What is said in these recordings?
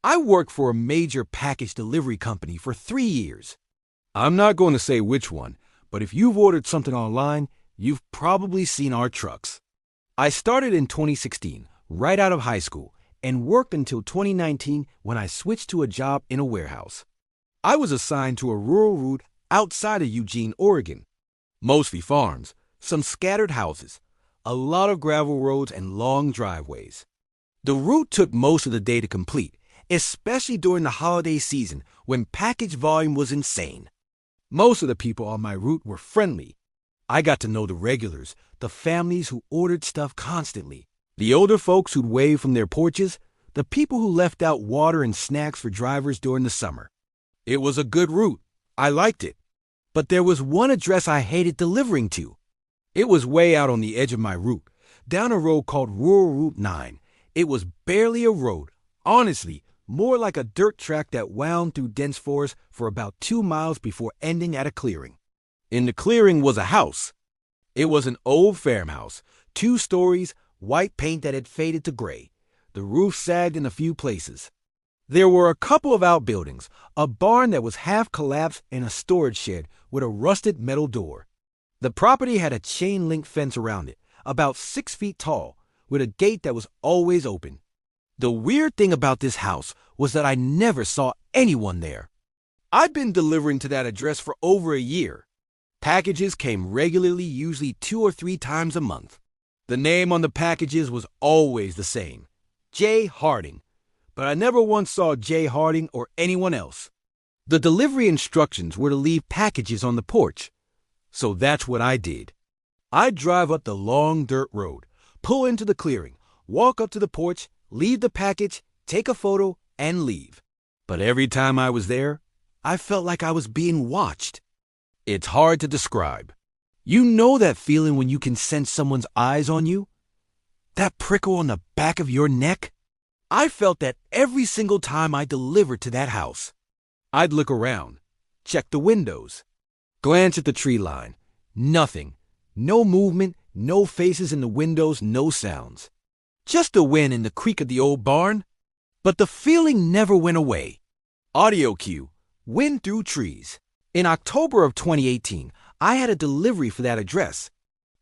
I worked for a major package delivery company for 3 years. I'm not going to say which one, but if you've ordered something online, you've probably seen our trucks. I started in 2016, right out of high school, and worked until 2019 when I switched to a job in a warehouse. I was assigned to a rural route outside of Eugene, Oregon. Mostly farms, some scattered houses, a lot of gravel roads and long driveways. The route took most of the day to complete, especially during the holiday season when package volume was insane. Most of the people on my route were friendly. I got to know the regulars, the families who ordered stuff constantly, the older folks who'd wave from their porches, the people who left out water and snacks for drivers during the summer. It was a good route. I liked it. But there was one address I hated delivering to. It was way out on the edge of my route, down a road called Rural Route 9. It was barely a road, honestly, more like a dirt track that wound through dense forest for about 2 miles before ending at a clearing. In the clearing was a house. It was an old farmhouse, 2 stories, white paint that had faded to gray. The roof sagged in a few places. There were a couple of outbuildings, a barn that was half collapsed, and a storage shed with a rusted metal door. The property had a chain-link fence around it, about 6 feet tall, with a gate that was always open. The weird thing about this house was that I never saw anyone there. I'd been delivering to that address for over a year. Packages came regularly, usually 2 or 3 times a month. The name on the packages was always the same, J. Harding, but I never once saw J. Harding or anyone else. The delivery instructions were to leave packages on the porch, so that's what I did. I'd drive up the long dirt road, pull into the clearing, walk up to the porch, leave the package, take a photo, and leave. But every time I was there, I felt like I was being watched. It's hard to describe. You know that feeling when you can sense someone's eyes on you? That prickle on the back of your neck? I felt that every single time I delivered to that house. I'd look around, check the windows, glance at the tree line. Nothing. No movement, no faces in the windows, no sounds. Just the wind and the creak of the old barn. But the feeling never went away. Audio cue, wind through trees. In October of 2018, I had a delivery for that address.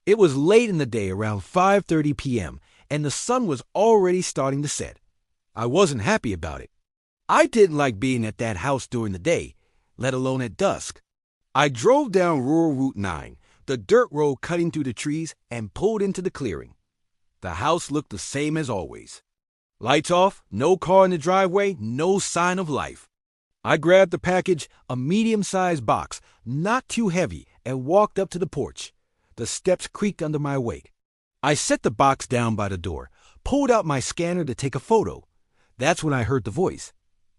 It was late in the day, around 5:30 p.m., and the sun was already starting to set. I wasn't happy about it. I didn't like being at that house during the day, let alone at dusk. I drove down Rural Route 9, the dirt road cutting through the trees, and pulled into the clearing. The house looked the same as always. Lights off, no car in the driveway, no sign of life. I grabbed the package, a medium-sized box, not too heavy, and walked up to the porch. The steps creaked under my weight. I set the box down by the door, pulled out my scanner to take a photo. That's when I heard the voice.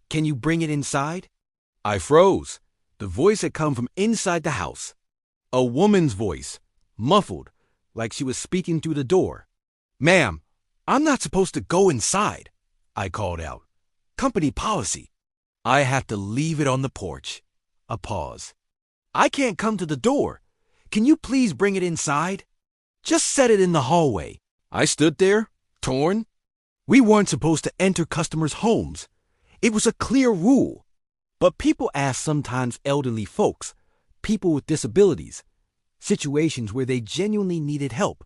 "Can you bring it inside?" I froze. The voice had come from inside the house. A woman's voice, muffled, like she was speaking through the door. "Ma'am, I'm not supposed to go inside," I called out. "Company policy. I have to leave it on the porch." A pause. "I can't come to the door. Can you please bring it inside? Just set it in the hallway." I stood there, torn. We weren't supposed to enter customers' homes. It was a clear rule. But people ask sometimes elderly folks, people with disabilities, situations where they genuinely needed help.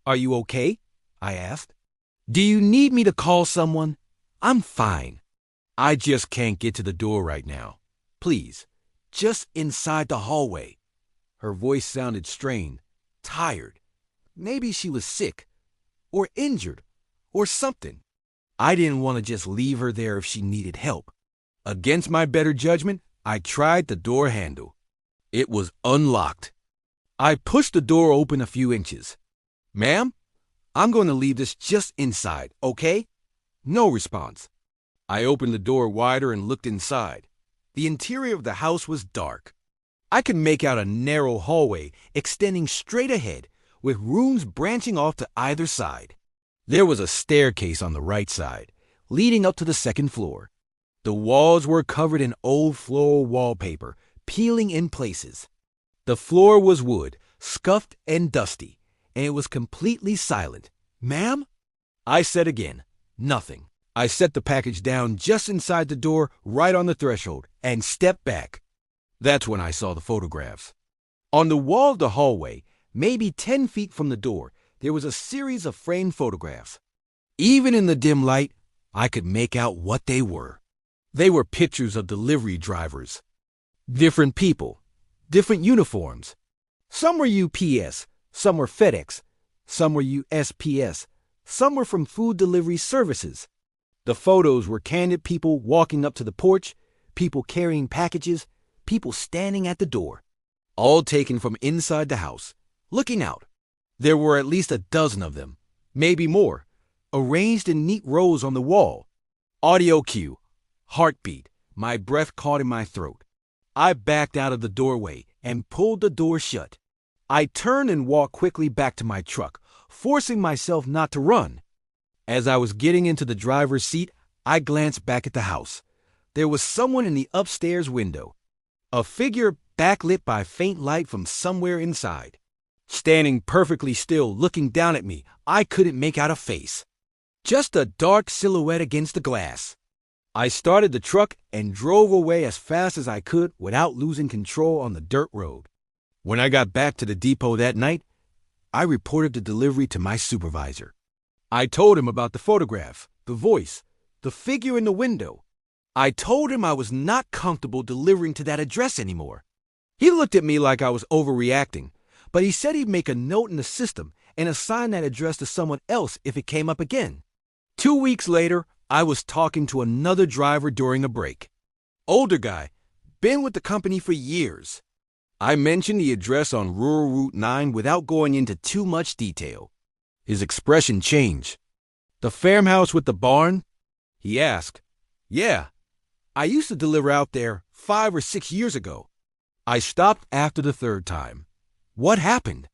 "Are you okay?" I asked. "Do you need me to call someone?" "I'm fine. I just can't get to the door right now. Please, just inside the hallway." Her voice sounded strained, tired. Maybe she was sick, or injured, or something. I didn't want to just leave her there if she needed help. Against my better judgment, I tried the door handle. It was unlocked. I pushed the door open a few inches. "Ma'am, I'm going to leave this just inside, okay?" No response. I opened the door wider and looked inside. The interior of the house was dark. I could make out a narrow hallway extending straight ahead, with rooms branching off to either side. There was a staircase on the right side, leading up to the second floor. The walls were covered in old floral wallpaper, peeling in places. The floor was wood, scuffed and dusty, and it was completely silent. "Ma'am?" I said again. Nothing. I set the package down just inside the door, right on the threshold, and stepped back. That's when I saw the photographs. On the wall of the hallway, maybe 10 feet from the door, there was a series of framed photographs. Even in the dim light, I could make out what they were. They were pictures of delivery drivers. Different people, different uniforms. Some were UPS, some were FedEx, some were USPS, some were from food delivery services. The photos were candid people walking up to the porch, people carrying packages, people standing at the door, all taken from inside the house, looking out. There were at least a dozen of them, maybe more, arranged in neat rows on the wall. Audio cue, heartbeat, my breath caught in my throat. I backed out of the doorway and pulled the door shut. I turned and walked quickly back to my truck, forcing myself not to run. As I was getting into the driver's seat, I glanced back at the house. There was someone in the upstairs window, a figure backlit by faint light from somewhere inside. Standing perfectly still, looking down at me, I couldn't make out a face. Just a dark silhouette against the glass. I started the truck and drove away as fast as I could without losing control on the dirt road. When I got back to the depot that night, I reported the delivery to my supervisor. I told him about the photograph, the voice, the figure in the window. I told him I was not comfortable delivering to that address anymore. He looked at me like I was overreacting, but he said he'd make a note in the system and assign that address to someone else if it came up again. 2 weeks later, I was talking to another driver during a break. Older guy, been with the company for years. I mentioned the address on rural Route 9 without going into too much detail. His expression changed. "The farmhouse with the barn?" he asked. "Yeah, I used to deliver out there 5 or 6 years ago." I stopped after the third time. What happened?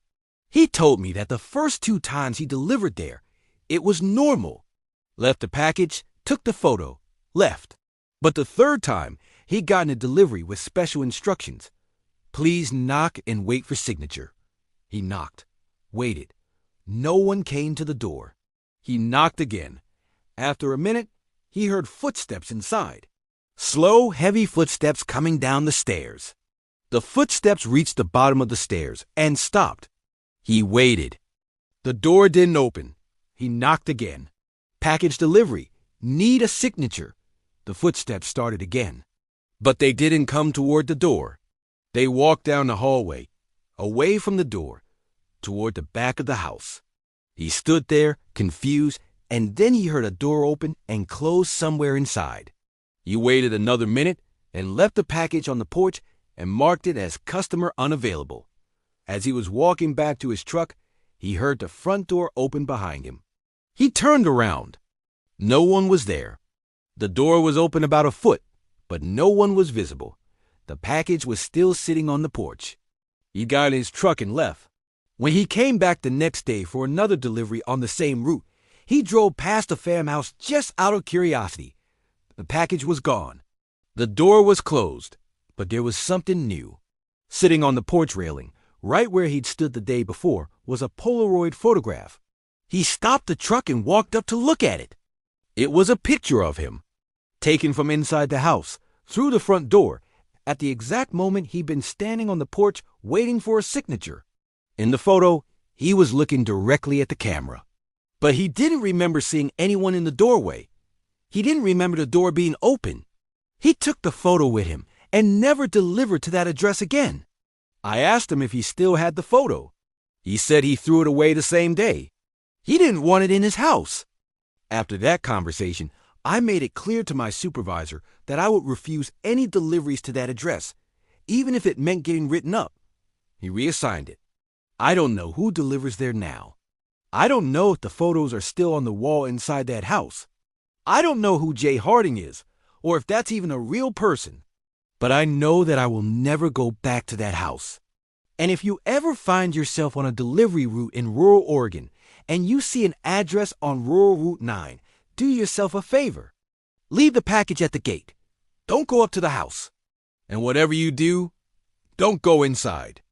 He told me that the first 2 times he delivered there, it was normal. Left the package, took the photo, left. But the third time, he'd gotten a delivery with special instructions. "Please knock and wait for signature." He knocked, waited. No one came to the door. He knocked again. After a minute, he heard footsteps inside. Slow, heavy footsteps coming down the stairs. The footsteps reached the bottom of the stairs and stopped. He waited. The door didn't open. He knocked again. "Package delivery. Need a signature." The footsteps started again. But they didn't come toward the door. They walked down the hallway, away from the door, toward the back of the house. He stood there, confused, and then he heard a door open and close somewhere inside. He waited another minute and left the package on the porch and marked it as customer unavailable. As he was walking back to his truck, he heard the front door open behind him. He turned around. No one was there. The door was open about a foot, but no one was visible. The package was still sitting on the porch. He got in his truck and left. When he came back the next day for another delivery on the same route, he drove past the farmhouse just out of curiosity. The package was gone. The door was closed, but there was something new. Sitting on the porch railing, right where he'd stood the day before, was a Polaroid photograph. He stopped the truck and walked up to look at it. It was a picture of him, taken from inside the house, through the front door, at the exact moment he'd been standing on the porch waiting for a signature. In the photo, he was looking directly at the camera. But he didn't remember seeing anyone in the doorway. He didn't remember the door being open. He took the photo with him and never delivered to that address again. I asked him if he still had the photo. He said he threw it away the same day. He didn't want it in his house. After that conversation, I made it clear to my supervisor that I would refuse any deliveries to that address, even if it meant getting written up. He reassigned it. I don't know who delivers there now. I don't know if the photos are still on the wall inside that house. I don't know who Jay Harding is, or if that's even a real person. But I know that I will never go back to that house. And if you ever find yourself on a delivery route in rural Oregon, and you see an address on rural Route 9, do yourself a favor. Leave the package at the gate. Don't go up to the house. And whatever you do, don't go inside.